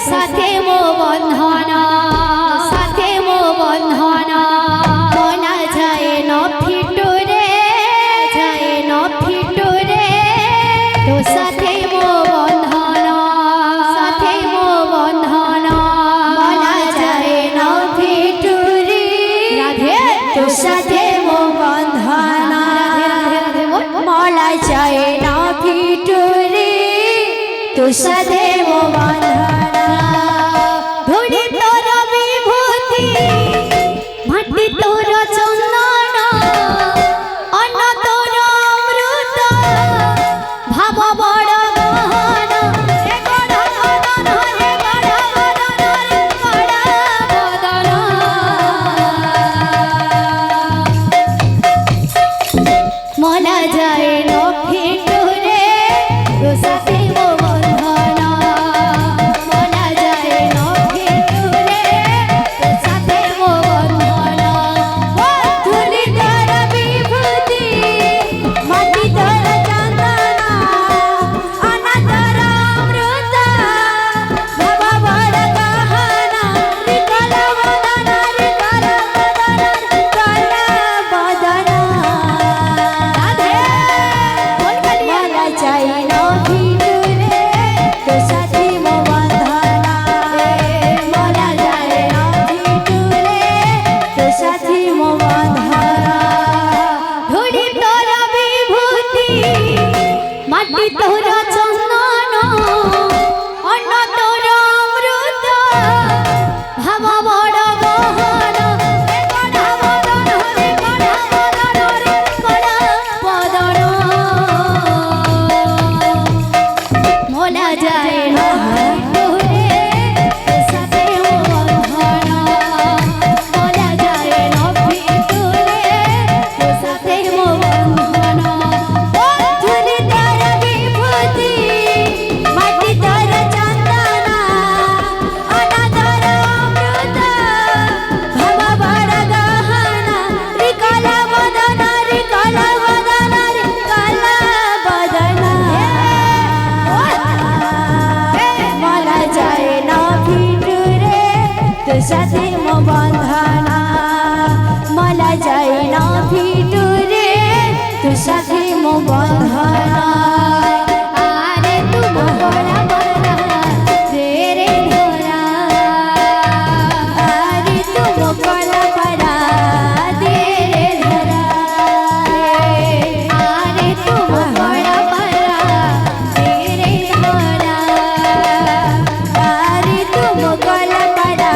সাথে মো বন্ধন সাথে মো বন্ধন মনা যায় ন ফিটুরে যায় ন ফিটুরে তো সাথে মো বন্ধন সাথে মো বন্ধন মনা যায় ন ফিটুরে রাধে তো সাথে মো বন্ধন মলা যায় ন ফিটুরে তো সাথে মো বন্ধন মাটি তোর চন্দন অন্ন তোর অমৃত ভাব বড় গহন হে গড় বদন হে গড় বদন রে গড় বদন মনা যায় ন ফিটুরে তো সাথে মো বন্ধন মনা যায় ন ফিটুরে তো সাথে মো বন্ধন ধুলি তোর বিভূতি মাটি তোর চন্দন অন্ন তোর অমৃত ভাব বড় গহন রে গড় বদন রে গড় বদন বদন রাধে বল কালিয়া মনা চাই ন ফিটুরে তো সাথে মো বন্ধন মনা যায় ন ফিটুরে তো সাথে মো বন্ধন ধুলি তোর বিভূতি মাটি তোর চন্দন অন্ন তোর অমৃত ভাব বড় গহন হে গড় বদন হে গড় বদন রে গড় বদন মনা যায় না ফিটুরে তো সাথে মো বন্ধন মনা যায় না ফিটুরে তো সাথে মো বন্ধন ধুলি তোর বিভূতি মাটি তোর চন্দন অন্ন তোর অমৃত ভাব বড় গহন রে গড় বদন রে গড় বদন রে গড় বদন মনা যায় না ফিটুরে তো সাথে মো বন্ধন মনা যায় না ফিটুরে তো সাথে মো বন্ধন আরে তুম বড়া বড়া তেরে ধরা আরে তুম বড়া বড়া তেরে ধরা আরে তুম বড়া বড়া তেরে ধরা আরে তুম বড়া বড়া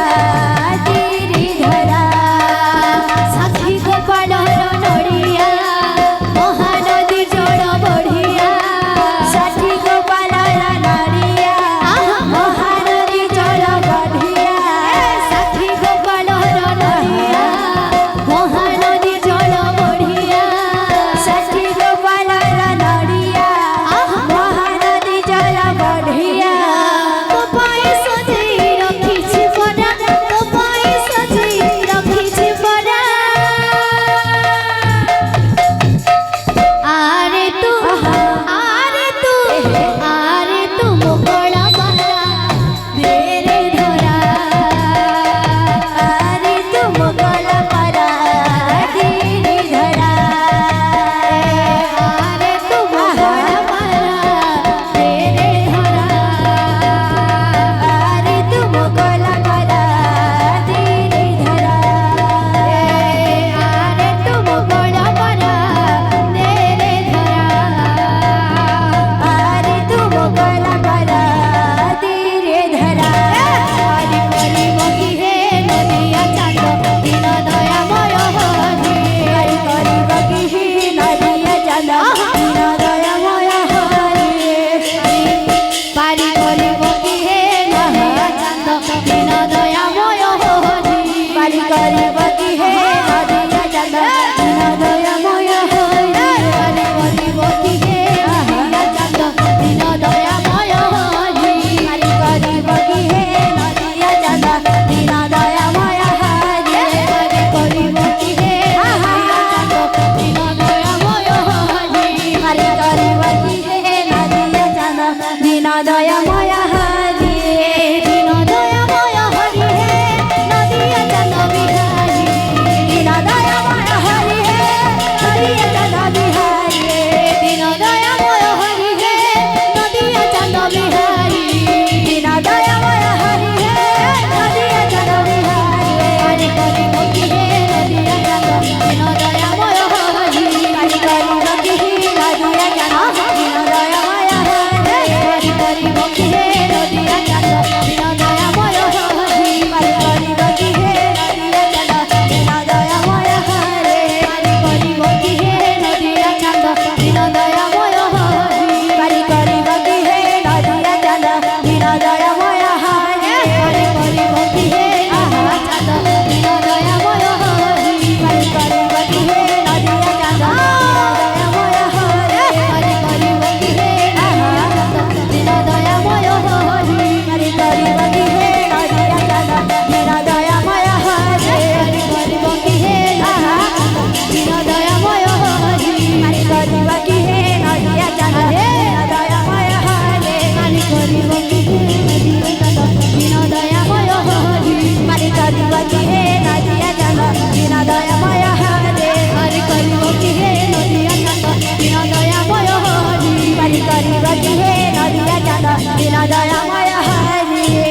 दया माया हारिए।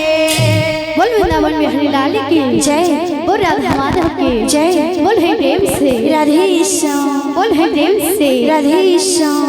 बोल वृंदावन बिहारी लाल की जय, बोल राधा माधव की जय, बोल है प्रेम से राधेश्याम, बोल है प्रेम से राधेश्याम।